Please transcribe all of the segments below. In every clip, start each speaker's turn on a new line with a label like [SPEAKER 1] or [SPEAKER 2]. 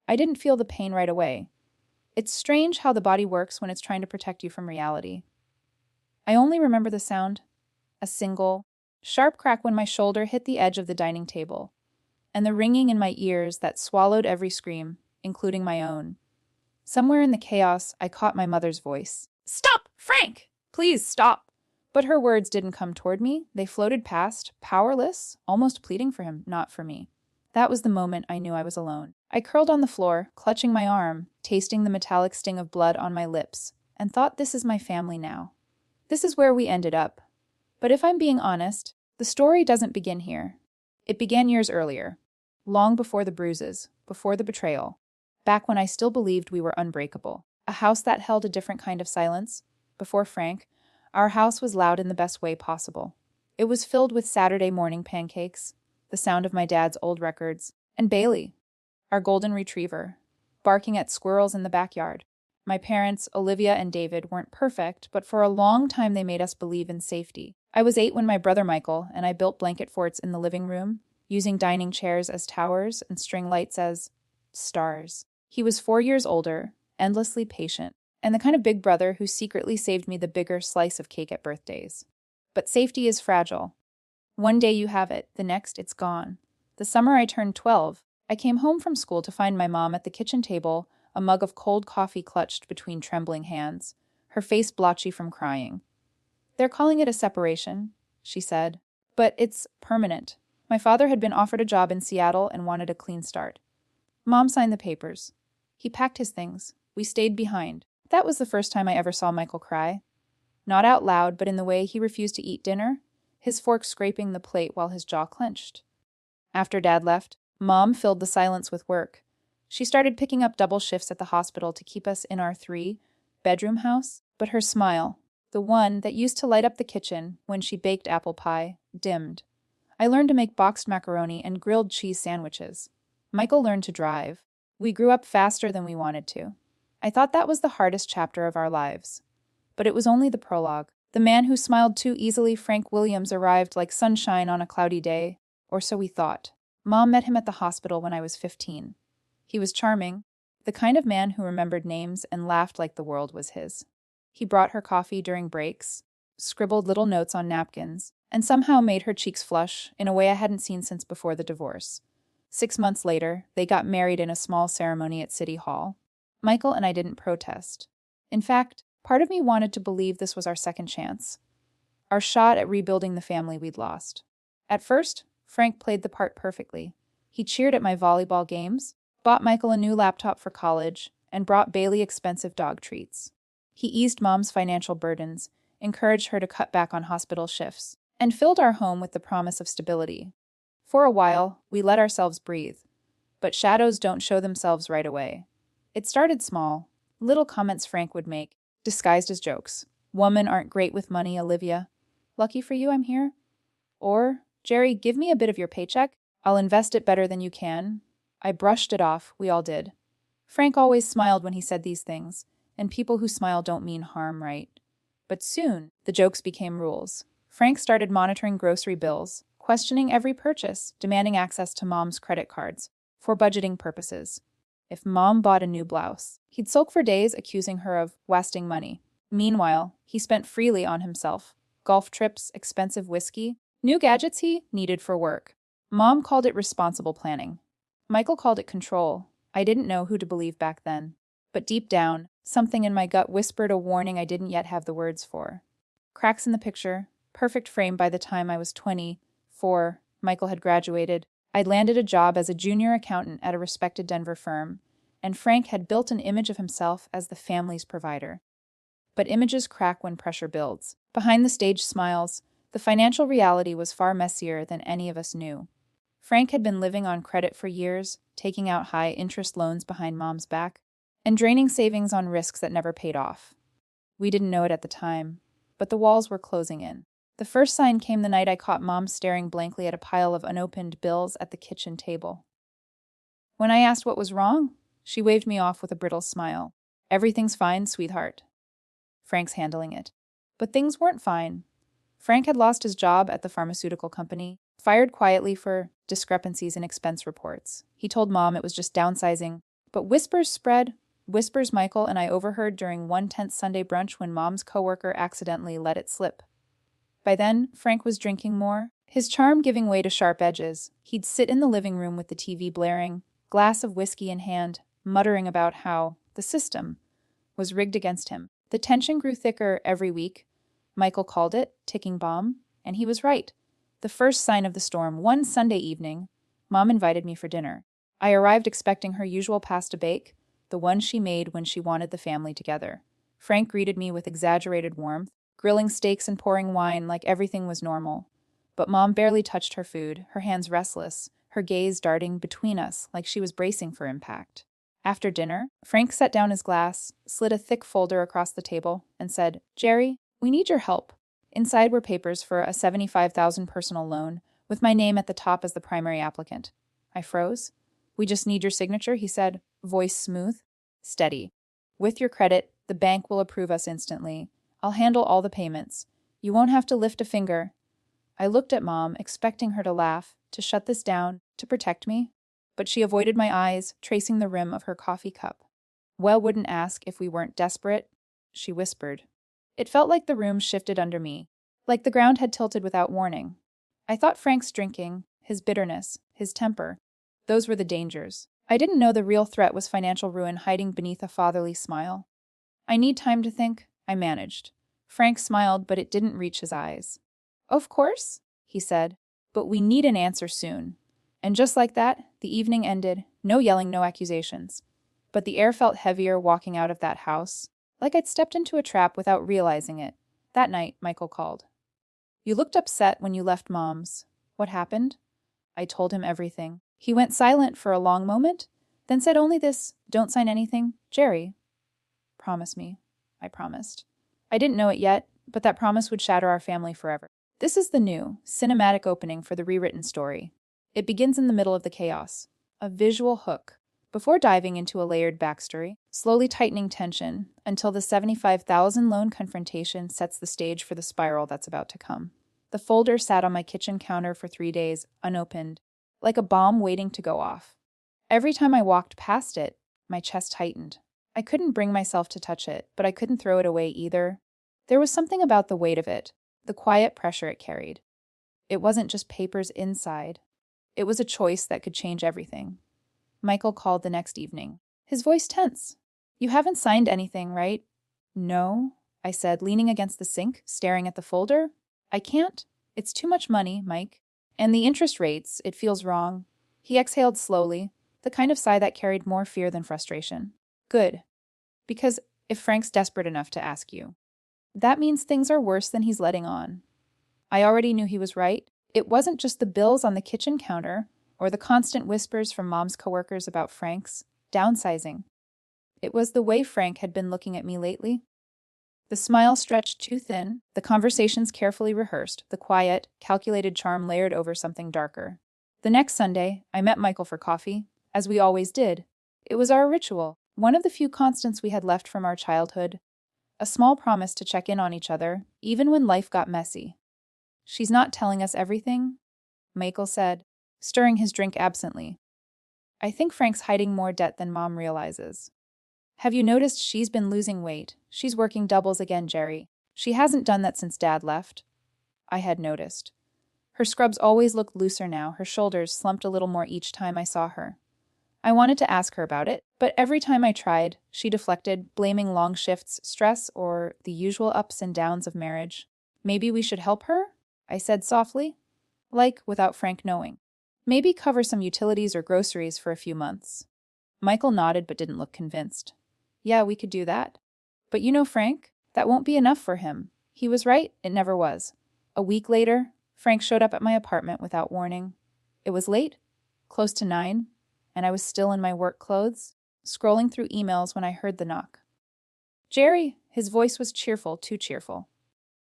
[SPEAKER 1] I didn't feel the pain right away. It's strange how the body works when it's trying to protect you from reality. I only remember the sound, a single, sharp crack when my shoulder hit the edge of the dining table, and the ringing in my ears that swallowed every scream, including my own. Somewhere in the chaos, I caught my mother's voice. "Stop, Frank! Please stop!" But her words didn't come toward me. They floated past, powerless, almost pleading for him, not for me. That was the moment I knew I was alone. I curled on the floor, clutching my arm, tasting the metallic sting of blood on my lips, and thought, this is my family now. This is where we ended up. But if I'm being honest, the story doesn't begin here. It began years earlier, long before the bruises, before the betrayal, back when I still believed we were unbreakable. A house that held a different kind of silence. Before Frank, our house was loud in the best way possible. It was filled with Saturday morning pancakes, the sound of my dad's old records, and Bailey, our golden retriever, barking at squirrels in the backyard. My parents, Olivia and David, weren't perfect, but for a long time they made us believe in safety. I was 8 when my brother Michael and I built blanket forts in the living room, using dining chairs as towers and string lights as stars. He was 4 years older, endlessly patient, and the kind of big brother who secretly saved me the bigger slice of cake at birthdays. But safety is fragile. One day you have it, the next it's gone. The summer I turned 12, I came home from school to find my mom at the kitchen table, a mug of cold coffee clutched between trembling hands, her face blotchy from crying. "They're calling it a separation," she said, "but it's permanent. My father had been offered a job in Seattle and wanted a clean start." Mom signed the papers. He packed his things. We stayed behind. That was the first time I ever saw Michael cry. Not out loud, but in the way he refused to eat dinner, his fork scraping the plate while his jaw clenched. After Dad left, Mom filled the silence with work. She started picking up double shifts at the hospital to keep us in our 3-bedroom house, but her smile, the one that used to light up the kitchen when she baked apple pie, dimmed. I learned to make boxed macaroni and grilled cheese sandwiches. Michael learned to drive. We grew up faster than we wanted to. I thought that was the hardest chapter of our lives. But it was only the prologue. The man who smiled too easily, Frank Williams, arrived like sunshine on a cloudy day, or so we thought. Mom met him at the hospital when I was 15. He was charming, the kind of man who remembered names and laughed like the world was his. He brought her coffee during breaks, scribbled little notes on napkins, and somehow made her cheeks flush in a way I hadn't seen since before the divorce. 6 months later, they got married in a small ceremony at City Hall. Michael and I didn't protest. In fact, part of me wanted to believe this was our second chance, our shot at rebuilding the family we'd lost. At first, Frank played the part perfectly. He cheered at my volleyball games, bought Michael a new laptop for college, and brought Bailey expensive dog treats. He eased Mom's financial burdens, encouraged her to cut back on hospital shifts, and filled our home with the promise of stability. For a while, we let ourselves breathe. But shadows don't show themselves right away. It started small, little comments Frank would make, disguised as jokes. "Women aren't great with money, Olivia. Lucky for you, I'm here." Or, "Jerry, give me a bit of your paycheck. I'll invest it better than you can." I brushed it off, we all did. Frank always smiled when he said these things, and people who smile don't mean harm, right? But soon, the jokes became rules. Frank started monitoring grocery bills, questioning every purchase, demanding access to Mom's credit cards, for budgeting purposes. If Mom bought a new blouse, he'd sulk for days, accusing her of wasting money. Meanwhile, he spent freely on himself. Golf trips, expensive whiskey, new gadgets he needed for work. Mom called it responsible planning. Michael called it control. I didn't know who to believe back then. But deep down, something in my gut whispered a warning I didn't yet have the words for. Cracks in the picture, perfect frame by the time I was 24, Michael had graduated. I'd landed a job as a junior accountant at a respected Denver firm, and Frank had built an image of himself as the family's provider. But images crack when pressure builds. Behind the stage smiles, the financial reality was far messier than any of us knew. Frank had been living on credit for years, taking out high-interest loans behind Mom's back, and draining savings on risks that never paid off. We didn't know it at the time, but the walls were closing in. The first sign came the night I caught Mom staring blankly at a pile of unopened bills at the kitchen table. When I asked what was wrong, she waved me off with a brittle smile. "Everything's fine, sweetheart. Frank's handling it." But things weren't fine. Frank had lost his job at the pharmaceutical company, fired quietly for discrepancies in expense reports. He told Mom it was just downsizing, But whispers spread, whispers Michael and I overheard during one tense Sunday brunch when Mom's coworker accidentally let it slip. By then, Frank was drinking more, his charm giving way to sharp edges. He'd sit in the living room with the TV blaring, glass of whiskey in hand, muttering about how the system was rigged against him. The tension grew thicker every week. Michael called it ticking bomb, and he was right. The first sign of the storm, one Sunday evening, Mom invited me for dinner. I arrived expecting her usual pasta bake, the one she made when she wanted the family together. Frank greeted me with exaggerated warmth, grilling steaks and pouring wine like everything was normal. But Mom barely touched her food, her hands restless, her gaze darting between us like she was bracing for impact. After dinner, Frank set down his glass, slid a thick folder across the table, and said, "Jerry, we need your help." Inside were papers for a $75,000 personal loan, with my name at the top as the primary applicant. I froze. "We just need your signature," he said, voice smooth, steady. "With your credit, the bank will approve us instantly. I'll handle all the payments. You won't have to lift a finger." I looked at Mom, expecting her to laugh, to shut this down, to protect me. But she avoided my eyes, tracing the rim of her coffee cup. "Well, wouldn't ask if we weren't desperate," she whispered. It felt like the room shifted under me, like the ground had tilted without warning. I thought Frank's drinking, his bitterness, his temper, those were the dangers. I didn't know the real threat was financial ruin hiding beneath a fatherly smile. "I need time to think," I managed. Frank smiled, but it didn't reach his eyes. "Of course," he said, "but we need an answer soon." And just like that, the evening ended, no yelling, no accusations. But the air felt heavier walking out of that house, like I'd stepped into a trap without realizing it. That night, Michael called. "You looked upset when you left Mom's. What happened?" I told him everything. He went silent for a long moment, then said only this, "Don't sign anything, Jerry." "Promise me," I promised. I didn't know it yet, but that promise would shatter our family forever. This is the new, cinematic opening for the rewritten story. It begins in the middle of the chaos, a visual hook, before diving into a layered backstory, slowly tightening tension until the 75,000 loan confrontation sets the stage for the spiral that's about to come. The folder sat on my kitchen counter for 3 days, unopened, like a bomb waiting to go off. Every time I walked past it, my chest tightened. I couldn't bring myself to touch it, but I couldn't throw it away either. There was something about the weight of it, the quiet pressure it carried. It wasn't just papers inside. It was a choice that could change everything. Michael called the next evening, his voice tense. "You haven't signed anything, right?" "No," I said, leaning against the sink, staring at the folder. "I can't. It's too much money, Mike. And the interest rates, it feels wrong." He exhaled slowly, the kind of sigh that carried more fear than frustration. "Good. Because if Frank's desperate enough to ask you, that means things are worse than he's letting on." I already knew he was right. It wasn't just the bills on the kitchen counter or the constant whispers from Mom's coworkers about Frank's downsizing. It was the way Frank had been looking at me lately. The smile stretched too thin, the conversations carefully rehearsed, the quiet, calculated charm layered over something darker. The next Sunday, I met Michael for coffee, as we always did. It was our ritual, one of the few constants we had left from our childhood. A small promise to check in on each other, even when life got messy. "She's not telling us everything," Michael said, stirring his drink absently. "I think Frank's hiding more debt than Mom realizes. Have you noticed she's been losing weight? She's working doubles again, Jerry. She hasn't done that since Dad left." I had noticed. Her scrubs always looked looser now, her shoulders slumped a little more each time I saw her. I wanted to ask her about it, but every time I tried, she deflected, blaming long shifts, stress, or the usual ups and downs of marriage. "Maybe we should help her?" I said softly, like without Frank knowing. "Maybe cover some utilities or groceries for a few months." Michael nodded but didn't look convinced. "Yeah, we could do that. But you know Frank, that won't be enough for him." He was right, it never was. A week later, Frank showed up at my apartment without warning. It was late, close to 9, and I was still in my work clothes, scrolling through emails when I heard the knock. "Jerry," his voice was cheerful, too cheerful.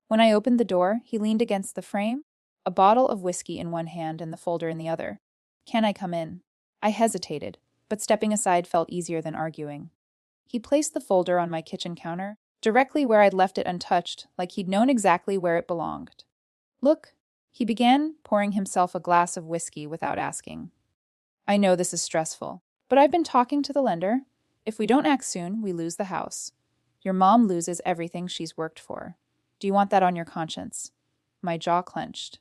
[SPEAKER 1] When I opened the door, he leaned against the frame, a bottle of whiskey in one hand and the folder in the other. "Can I come in?" I hesitated, but stepping aside felt easier than arguing. He placed the folder on my kitchen counter, directly where I'd left it untouched, like he'd known exactly where it belonged. "Look," he began, pouring himself a glass of whiskey without asking. "I know this is stressful, but But I've been talking to the lender. If we don't act soon, we lose the house. Your mom loses everything she's worked for. Do you want that on your conscience?" My jaw clenched.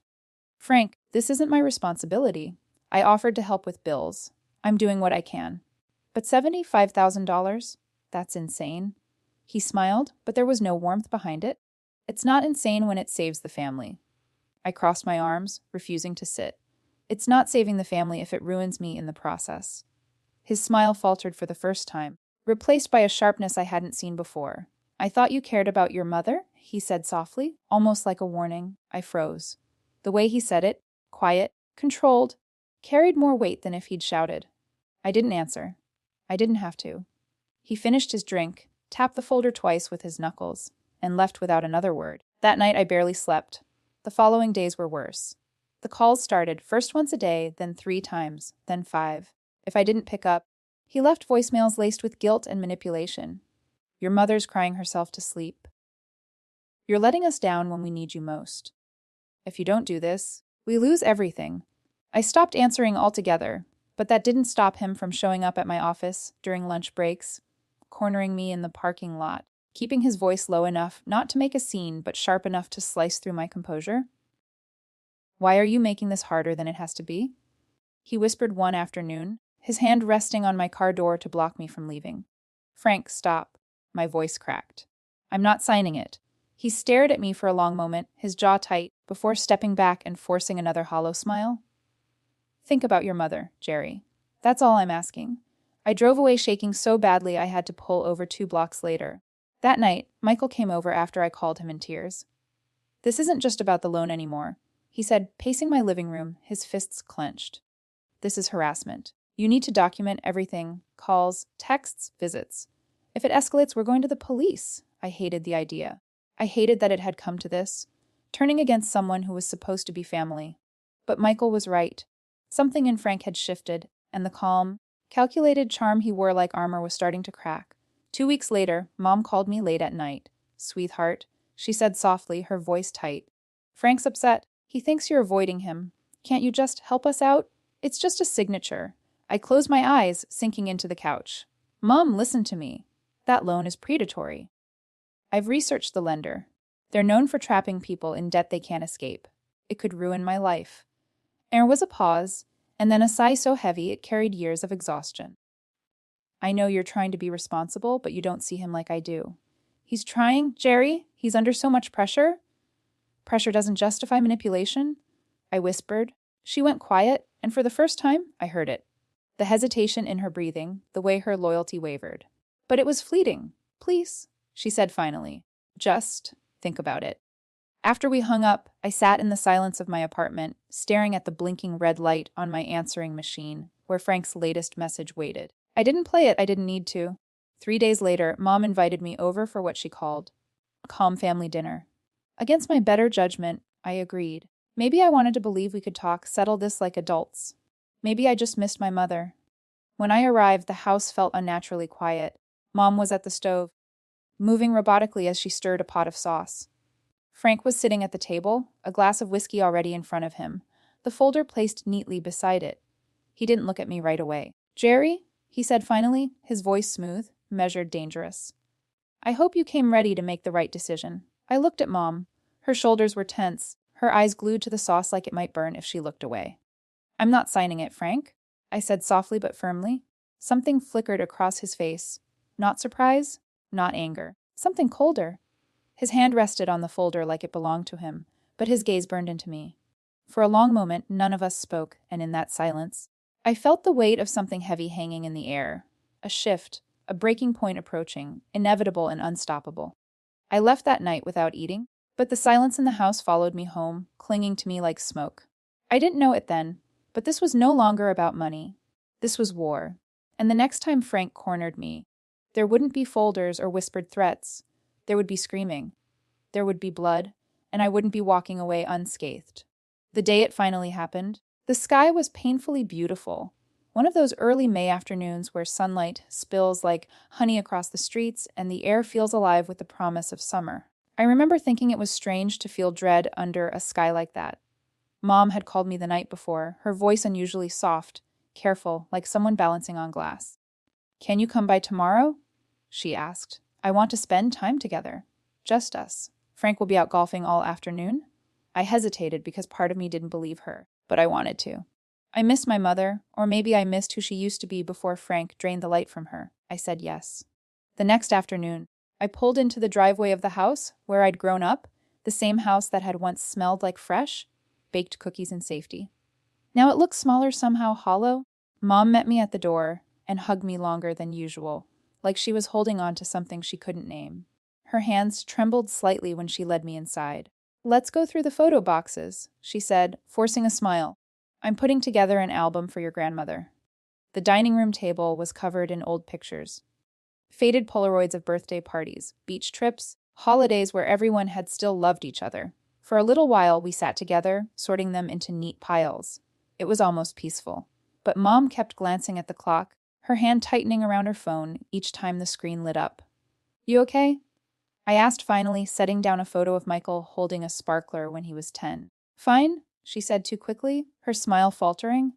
[SPEAKER 1] "Frank, this isn't my responsibility. I offered to help with bills. I'm doing what I can. But $75,000? That's insane." He smiled, but there was no warmth behind it. "It's not insane when it saves the family." I crossed my arms, refusing to sit. "It's not saving the family if it ruins me in the process." His smile faltered for the first time, replaced by a sharpness I hadn't seen before. "I thought you cared about your mother," he said softly, almost like a warning. I froze. The way he said it, quiet, controlled, carried more weight than if he'd shouted. I didn't answer. I didn't have to. He finished his drink, tapped the folder twice with his knuckles, and left without another word. That night I barely slept. The following days were worse. The calls started, first once a day, then 3 times, then 5. If I didn't pick up, he left voicemails laced with guilt and manipulation. "Your mother's crying herself to sleep. You're letting us down when we need you most. If you don't do this, we lose everything." I stopped answering altogether, but that didn't stop him from showing up at my office during lunch breaks, cornering me in the parking lot, keeping his voice low enough not to make a scene but sharp enough to slice through my composure. "Why are you making this harder than it has to be?" he whispered one afternoon, his hand resting on my car door to block me from leaving. "Frank, stop." My voice cracked. "I'm not signing it." He stared at me for a long moment, his jaw tight, before stepping back and forcing another hollow smile. "Think about your mother, Jerry. That's all I'm asking." I drove away shaking so badly I had to pull over 2 blocks later. That night, Michael came over after I called him in tears. "This isn't just about the loan anymore," he said, pacing my living room, his fists clenched. "This is harassment. You need to document everything: calls, texts, visits. If it escalates, we're going to the police." I hated the idea. I hated that it had come to this, turning against someone who was supposed to be family. But Michael was right. Something in Frank had shifted, and the calm, calculated charm he wore like armor was starting to crack. 2 weeks later, Mom called me late at night. "Sweetheart," she said softly, her voice tight. "Frank's upset. He thinks you're avoiding him. Can't you just help us out? It's just a signature." I closed my eyes, sinking into the couch. "Mom, listen to me. That loan is predatory. I've researched the lender. They're known for trapping people in debt they can't escape. It could ruin my life." There was a pause, and then a sigh so heavy it carried years of exhaustion. "I know you're trying to be responsible, but you don't see him like I do. He's trying, Jerry. He's under so much pressure." "Pressure doesn't justify manipulation," I whispered. She went quiet, and for the first time, I heard it. The hesitation in her breathing, the way her loyalty wavered. "But it was fleeting. Please," she said finally. "Just think about it." After we hung up, I sat in the silence of my apartment, staring at the blinking red light on my answering machine, where Frank's latest message waited. I didn't play it, I didn't need to. 3 days later, Mom invited me over for what she called a calm family dinner. Against my better judgment, I agreed. Maybe I wanted to believe we could talk, settle this like adults. Maybe I just missed my mother. When I arrived, the house felt unnaturally quiet. Mom was at the stove, moving robotically as she stirred a pot of sauce. Frank was sitting at the table, a glass of whiskey already in front of him, the folder placed neatly beside it. He didn't look at me right away. "Jerry," he said finally, his voice smooth, measured, dangerous. "I hope you came ready to make the right decision." I looked at Mom. Her shoulders were tense, her eyes glued to the sauce like it might burn if she looked away. "I'm not signing it, Frank," I said softly but firmly. Something flickered across his face. Not surprise, not anger. Something colder. His hand rested on the folder like it belonged to him, but his gaze burned into me. For a long moment, none of us spoke, and in that silence, I felt the weight of something heavy hanging in the air. A shift, a breaking point approaching, inevitable and unstoppable. I left that night without eating, but the silence in the house followed me home, clinging to me like smoke. I didn't know it then, but this was no longer about money. This was war. And the next time Frank cornered me, there wouldn't be folders or whispered threats. There would be screaming. There would be blood, and I wouldn't be walking away unscathed. The day it finally happened, the sky was painfully beautiful. One of those early May afternoons where sunlight spills like honey across the streets and the air feels alive with the promise of summer. I remember thinking it was strange to feel dread under a sky like that. Mom had called me the night before, her voice unusually soft, careful, like someone balancing on glass. "Can you come by tomorrow?" she asked. "I want to spend time together. Just us. Frank will be out golfing all afternoon." I hesitated because part of me didn't believe her, but I wanted to. "I miss my mother, or maybe I missed who she used to be before Frank drained the light from her." I said yes. The next afternoon, I pulled into the driveway of the house where I'd grown up, the same house that had once smelled like fresh, baked cookies in safety. Now it looked smaller, somehow hollow. Mom met me at the door and hugged me longer than usual, like she was holding on to something she couldn't name. Her hands trembled slightly when she led me inside. "Let's go through the photo boxes," she said, forcing a smile. "I'm putting together an album for your grandmother." The dining room table was covered in old pictures. Faded Polaroids of birthday parties, beach trips, holidays where everyone had still loved each other. For a little while, we sat together, sorting them into neat piles. It was almost peaceful. But Mom kept glancing at the clock, her hand tightening around her phone each time the screen lit up. "You okay?" I asked finally, setting down a photo of Michael holding a sparkler when he was 10. "Fine," she said too quickly, her smile faltering.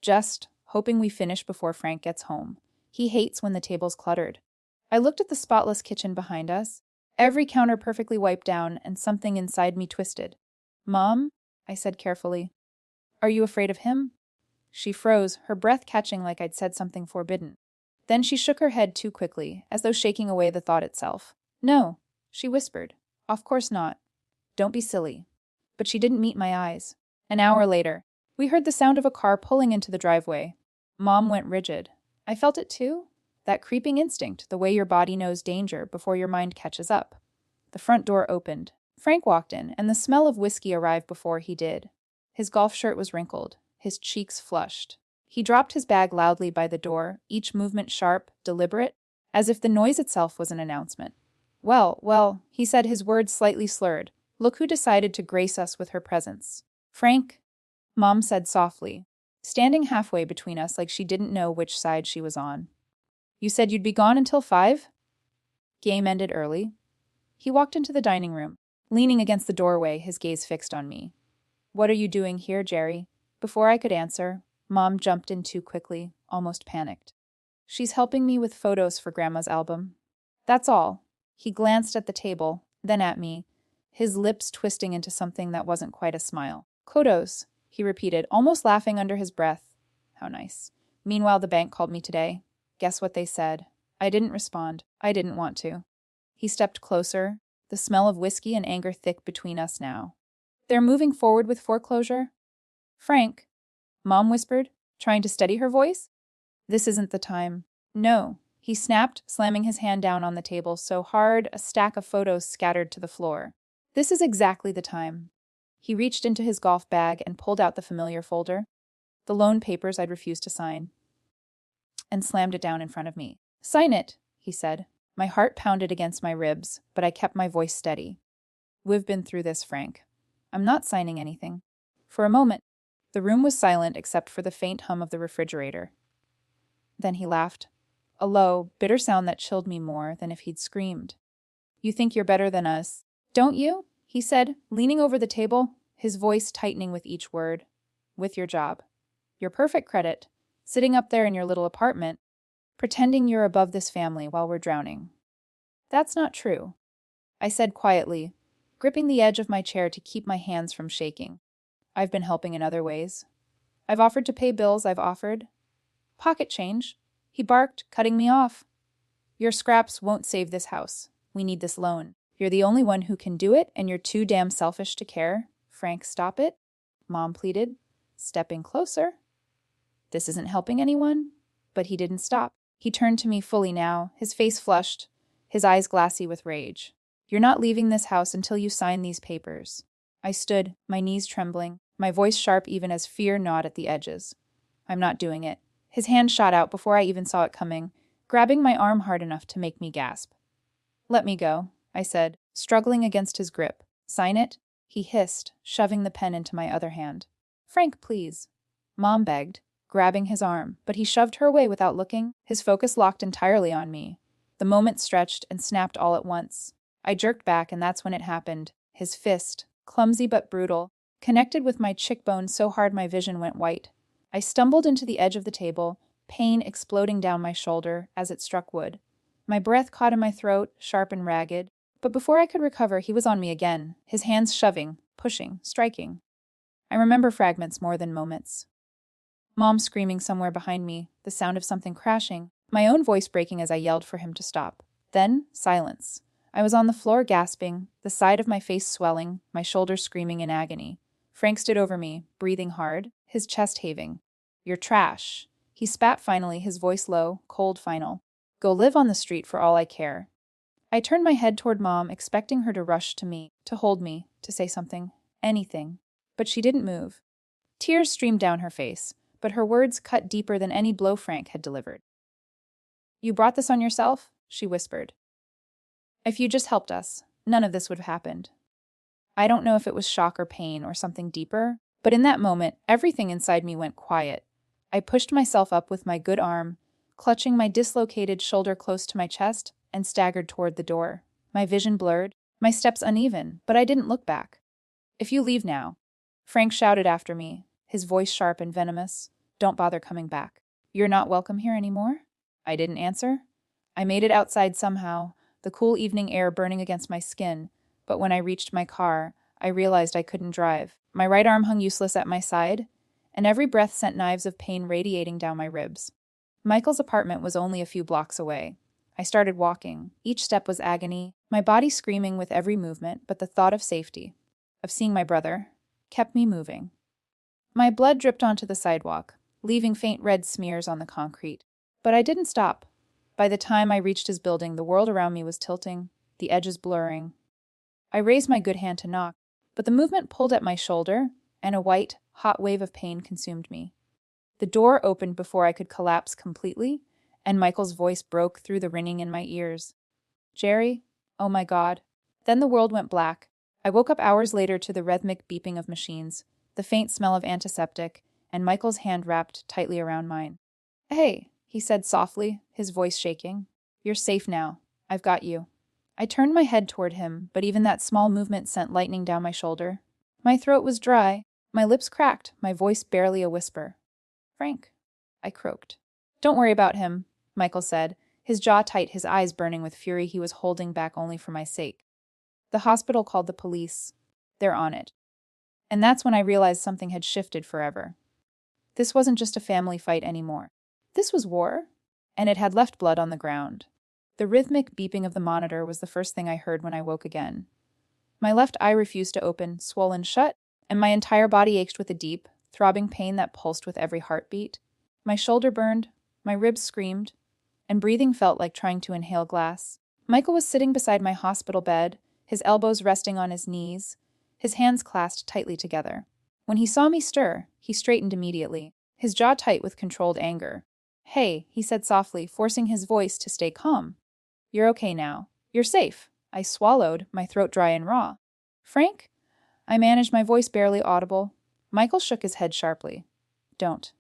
[SPEAKER 1] "Just hoping we finish before Frank gets home. He hates when the table's cluttered." I looked at the spotless kitchen behind us, every counter perfectly wiped down, and something inside me twisted. "Mom," I said carefully, "are you afraid of him?" She froze, her breath catching like I'd said something forbidden. Then she shook her head too quickly, as though shaking away the thought itself. "No," she whispered. "Of course not. Don't be silly." But she didn't meet my eyes. An hour later, we heard the sound of a car pulling into the driveway. Mom went rigid. I felt it too. That creeping instinct, the way your body knows danger before your mind catches up. The front door opened. Frank walked in, and the smell of whiskey arrived before he did. His golf shirt was wrinkled, his cheeks flushed. He dropped his bag loudly by the door, each movement sharp, deliberate, as if the noise itself was an announcement. Well, he said, his words slightly slurred. "Look who decided to grace us with her presence." "Frank," Mom said softly, standing halfway between us like she didn't know which side she was on. "You said you'd be gone until 5? Game ended early." He walked into the dining room, leaning against the doorway, his gaze fixed on me. "What are you doing here, Jerry?" Before I could answer, Mom jumped in too quickly, almost panicked. "She's helping me with photos for Grandma's album." "That's all." He glanced at the table, then at me, his lips twisting into something that wasn't quite a smile. "Kodos," he repeated, almost laughing under his breath. How nice. Meanwhile, the bank called me today. Guess what they said? I didn't respond. I didn't want to. He stepped closer, the smell of whiskey and anger thick between us now. "They're moving forward with foreclosure?" "Frank," Mom whispered, trying to steady her voice. "This isn't the time." "No," he snapped, slamming his hand down on the table so hard a stack of photos scattered to the floor. "This is exactly the time." He reached into his golf bag and pulled out the familiar folder, the loan papers I'd refused to sign, and slammed it down in front of me. "Sign it," he said. My heart pounded against my ribs, but I kept my voice steady. "We've been through this, Frank. I'm not signing anything." For a moment, the room was silent except for the faint hum of the refrigerator. Then he laughed, a low, bitter sound that chilled me more than if he'd screamed. "You think you're better than us, don't you?" he said, leaning over the table, his voice tightening with each word. "With your job. Your perfect credit, sitting up there in your little apartment, pretending you're above this family while we're drowning." "That's not true," I said quietly, gripping the edge of my chair to keep my hands from shaking. "I've been helping in other ways. I've offered to pay bills I've offered. Pocket change," he barked, cutting me off. "Your scraps won't save this house. We need this loan. You're the only one who can do it, and you're too damn selfish to care." "Frank, stop it," Mom pleaded, stepping closer. "This isn't helping anyone." But he didn't stop. He turned to me fully now, his face flushed, his eyes glassy with rage. "You're not leaving this house until you sign these papers." I stood, my knees trembling, my voice sharp even as fear gnawed at the edges. "I'm not doing it." His hand shot out before I even saw it coming, grabbing my arm hard enough to make me gasp. "Let me go," I said, struggling against his grip. "Sign it?" he hissed, shoving the pen into my other hand. "Frank, please," Mom begged, grabbing his arm, but he shoved her away without looking, his focus locked entirely on me. The moment stretched and snapped all at once. I jerked back, and that's when it happened. His fist, clumsy but brutal, connected with my cheekbone so hard my vision went white. I stumbled into the edge of the table, pain exploding down my shoulder as it struck wood. My breath caught in my throat, sharp and ragged, but before I could recover, he was on me again, his hands shoving, pushing, striking. I remember fragments more than moments. Mom screaming somewhere behind me, the sound of something crashing, my own voice breaking as I yelled for him to stop. Then, silence. I was on the floor gasping, the side of my face swelling, my shoulders screaming in agony. Frank stood over me, breathing hard, his chest heaving. "You're trash." He spat finally, his voice low, cold final. "Go live on the street for all I care." I turned my head toward Mom, expecting her to rush to me, to hold me, to say something, anything. But she didn't move. Tears streamed down her face, but her words cut deeper than any blow Frank had delivered. "You brought this on yourself?" she whispered. "If you just helped us, none of this would have happened." I don't know if it was shock or pain or something deeper, but in that moment, everything inside me went quiet. I pushed myself up with my good arm, clutching my dislocated shoulder close to my chest, and staggered toward the door. My vision blurred, my steps uneven, but I didn't look back. "If you leave now," Frank shouted after me, his voice sharp and venomous, "don't bother coming back. You're not welcome here anymore?" I didn't answer. I made it outside somehow, the cool evening air burning against my skin, but when I reached my car, I realized I couldn't drive. My right arm hung useless at my side, and every breath sent knives of pain radiating down my ribs. Michael's apartment was only a few blocks away. I started walking. Each step was agony, my body screaming with every movement, but the thought of safety, of seeing my brother, kept me moving. My blood dripped onto the sidewalk, leaving faint red smears on the concrete. But I didn't stop. By the time I reached his building, the world around me was tilting, the edges blurring. I raised my good hand to knock, but the movement pulled at my shoulder, and a white, hot wave of pain consumed me. The door opened before I could collapse completely, and Michael's voice broke through the ringing in my ears. "Jerry? Oh my God." Then the world went black. I woke up hours later to the rhythmic beeping of machines, the faint smell of antiseptic, and Michael's hand wrapped tightly around mine. "Hey," he said softly, his voice shaking. "You're safe now. I've got you." I turned my head toward him, but even that small movement sent lightning down my shoulder. My throat was dry, my lips cracked, my voice barely a whisper. "Frank," I croaked. "Don't worry about him," Michael said, his jaw tight, his eyes burning with fury he was holding back only for my sake. "The hospital called the police. They're on it." And that's when I realized something had shifted forever. This wasn't just a family fight anymore. This was war, and it had left blood on the ground. The rhythmic beeping of the monitor was the first thing I heard when I woke again. My left eye refused to open, swollen shut, and my entire body ached with a deep, throbbing pain that pulsed with every heartbeat. My shoulder burned, my ribs screamed, and breathing felt like trying to inhale glass. Michael was sitting beside my hospital bed, his elbows resting on his knees, his hands clasped tightly together. When he saw me stir, he straightened immediately, his jaw tight with controlled anger. "Hey," he said softly, forcing his voice to stay calm. "You're okay now. You're safe." I swallowed, my throat dry and raw. "Frank?" I managed, my voice barely audible. Michael shook his head sharply. "Don't.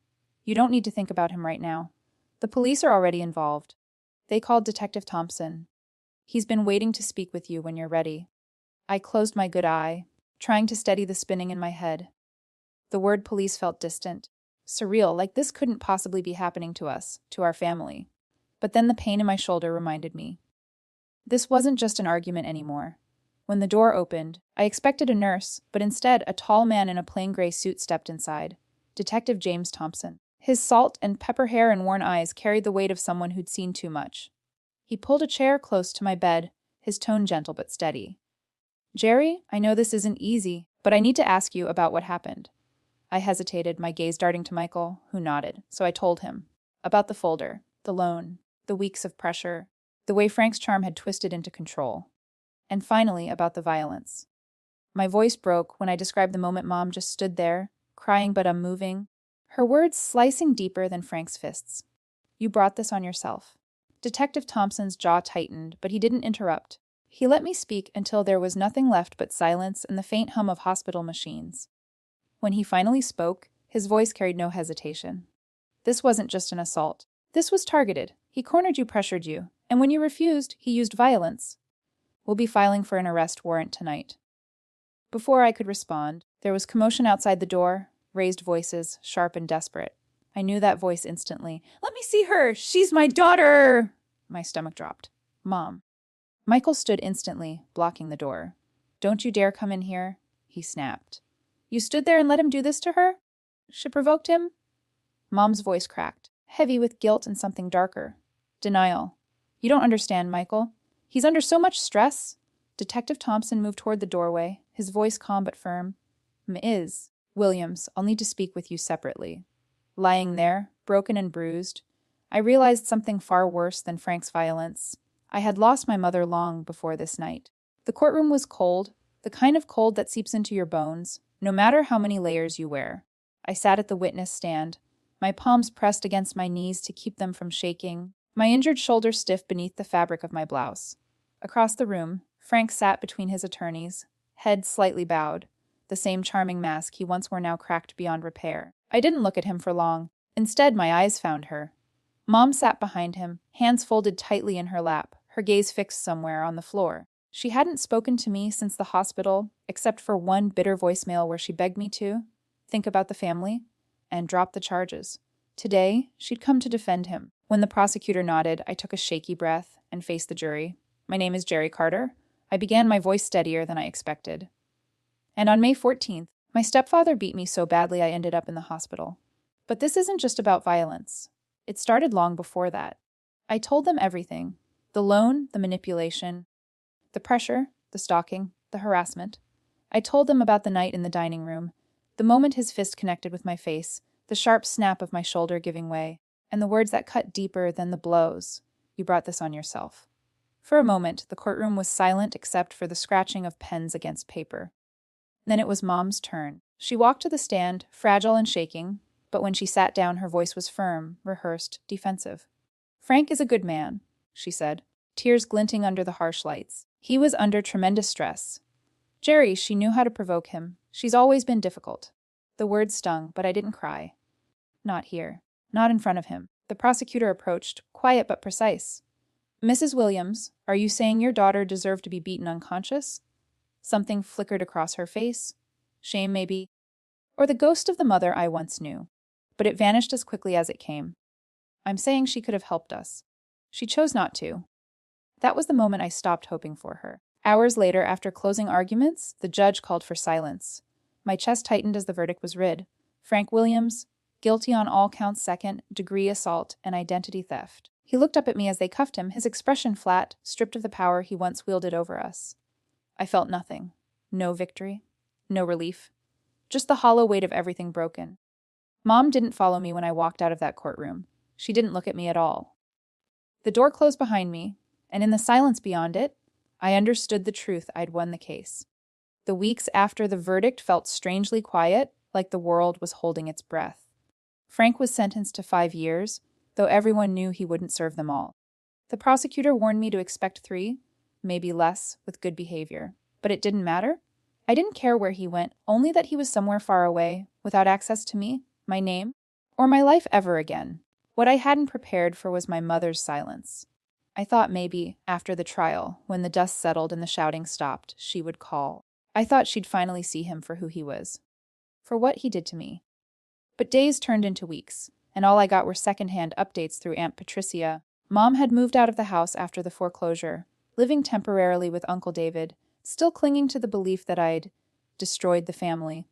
[SPEAKER 1] You don't need to think about him right now. The police are already involved. They called Detective Thompson. He's been waiting to speak with you when you're ready." I closed my good eye, trying to steady the spinning in my head. The word police felt distant, surreal, like this couldn't possibly be happening to us, to our family. But then the pain in my shoulder reminded me. This wasn't just an argument anymore. When the door opened, I expected a nurse, but instead a tall man in a plain gray suit stepped inside. Detective James Thompson. His salt and pepper hair and worn eyes carried the weight of someone who'd seen too much. He pulled a chair close to my bed, his tone gentle but steady. "Jerry, I know this isn't easy, but I need to ask you about what happened." I hesitated, my gaze darting to Michael, who nodded, so I told him. About the folder, the loan, the weeks of pressure, the way Frank's charm had twisted into control. And finally, about the violence. My voice broke when I described the moment Mom just stood there, crying but unmoving, her words slicing deeper than Frank's fists. "You brought this on yourself." Detective Thompson's jaw tightened, but he didn't interrupt. He let me speak until there was nothing left but silence and the faint hum of hospital machines. When he finally spoke, his voice carried no hesitation. "This wasn't just an assault. This was targeted. He cornered you, pressured you, and when you refused, he used violence. We'll be filing for an arrest warrant tonight." Before I could respond, there was commotion outside the door, raised voices, sharp and desperate. I knew that voice instantly. Let me see her! She's my daughter! My stomach dropped. Mom. Michael stood instantly, blocking the door. Don't you dare come in here, he snapped. You stood there and let him do this to her? She provoked him? Mom's voice cracked, heavy with guilt and something darker. Denial. You don't understand, Michael. He's under so much stress. Detective Thompson moved toward the doorway, his voice calm but firm. Ms. Williams, I'll need to speak with you separately. Lying there, broken and bruised, I realized something far worse than Frank's violence. I had lost my mother long before this night. The courtroom was cold, the kind of cold that seeps into your bones, no matter how many layers you wear. I sat at the witness stand, my palms pressed against my knees to keep them from shaking, my injured shoulder stiff beneath the fabric of my blouse. Across the room, Frank sat between his attorneys, head slightly bowed, the same charming mask he once wore now cracked beyond repair. I didn't look at him for long. Instead, my eyes found her. Mom sat behind him, hands folded tightly in her lap, her gaze fixed somewhere on the floor. She hadn't spoken to me since the hospital, except for one bitter voicemail where she begged me to think about the family and drop the charges. Today, she'd come to defend him. When the prosecutor nodded, I took a shaky breath and faced the jury. My name is Jerry Carter. I began, my voice steadier than I expected. And on May 14th, my stepfather beat me so badly I ended up in the hospital. But this isn't just about violence. It started long before that. I told them everything. The loan, the manipulation, the pressure, the stalking, the harassment. I told them about the night in the dining room, the moment his fist connected with my face, the sharp snap of my shoulder giving way, and the words that cut deeper than the blows. You brought this on yourself. For a moment, the courtroom was silent except for the scratching of pens against paper. Then it was Mom's turn. She walked to the stand, fragile and shaking, but when she sat down, her voice was firm, rehearsed, defensive. Frank is a good man, she said, tears glinting under the harsh lights. He was under tremendous stress. Jerry, she knew how to provoke him. She's always been difficult. The words stung, but I didn't cry. Not here. Not in front of him. The prosecutor approached, quiet but precise. Mrs. Williams, are you saying your daughter deserved to be beaten unconscious? Something flickered across her face. Shame, maybe. Or the ghost of the mother I once knew. But it vanished as quickly as it came. I'm saying she could have helped us. She chose not to. That was the moment I stopped hoping for her. Hours later, after closing arguments, the judge called for silence. My chest tightened as the verdict was read. Frank Williams, guilty on all counts, second-degree assault and identity theft. He looked up at me as they cuffed him, his expression flat, stripped of the power he once wielded over us. I felt nothing. No victory. No relief. Just the hollow weight of everything broken. Mom didn't follow me when I walked out of that courtroom. She didn't look at me at all. The door closed behind me, and in the silence beyond it, I understood the truth. I'd won the case. The weeks after the verdict felt strangely quiet, like the world was holding its breath. Frank was sentenced to 5 years, though everyone knew he wouldn't serve them all. The prosecutor warned me to expect 3, maybe less, with good behavior. But it didn't matter. I didn't care where he went, only that he was somewhere far away, without access to me, my name, or my life ever again. What I hadn't prepared for was my mother's silence. I thought maybe, after the trial, when the dust settled and the shouting stopped, she would call. I thought she'd finally see him for who he was, for what he did to me. But days turned into weeks, and all I got were secondhand updates through Aunt Patricia. Mom had moved out of the house after the foreclosure, living temporarily with Uncle David, still clinging to the belief that I'd destroyed the family.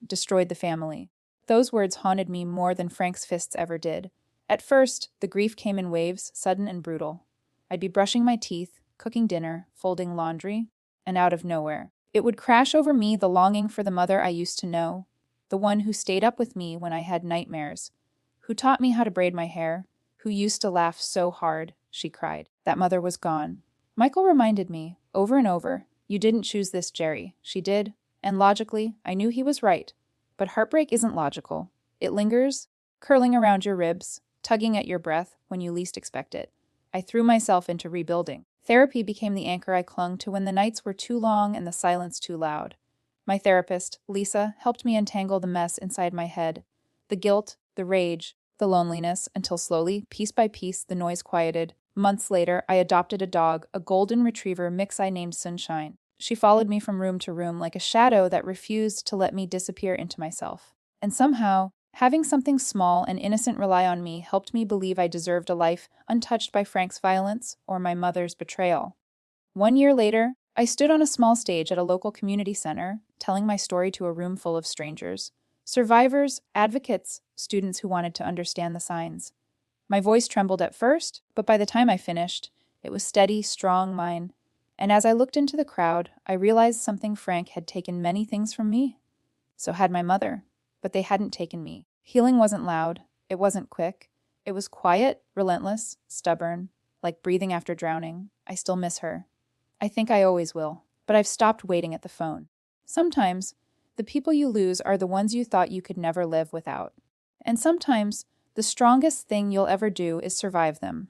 [SPEAKER 1] Destroyed the family. Those words haunted me more than Frank's fists ever did. At first, the grief came in waves, sudden and brutal. I'd be brushing my teeth, cooking dinner, folding laundry, and out of nowhere, it would crash over me the longing for the mother I used to know, the one who stayed up with me when I had nightmares, who taught me how to braid my hair, who used to laugh so hard, she cried. That mother was gone. Michael reminded me, over and over, you didn't choose this, Jerry. She did, and logically, I knew he was right. But heartbreak isn't logical. It lingers, curling around your ribs, tugging at your breath when you least expect it. I threw myself into rebuilding. Therapy became the anchor I clung to when the nights were too long and the silence too loud. My therapist, Lisa, helped me untangle the mess inside my head. The guilt, the rage, the loneliness, until slowly, piece by piece, the noise quieted. Months later, I adopted a dog, a golden retriever mix I named Sunshine. She followed me from room to room like a shadow that refused to let me disappear into myself. And somehow, Having something small and innocent rely on me helped me believe I deserved a life untouched by Frank's violence or my mother's betrayal. 1 year later, I stood on a small stage at a local community center, telling my story to a room full of strangers. Survivors, advocates, students who wanted to understand the signs. My voice trembled at first, but by the time I finished, it was steady, strong mine. And as I looked into the crowd, I realized something. Frank had taken many things from me. So had my mother, but they hadn't taken me. Healing wasn't loud, it wasn't quick. It was quiet, relentless, stubborn, like breathing after drowning. I still miss her. I think I always will, but I've stopped waiting at the phone. Sometimes, the people you lose are the ones you thought you could never live without. And sometimes, the strongest thing you'll ever do is survive them.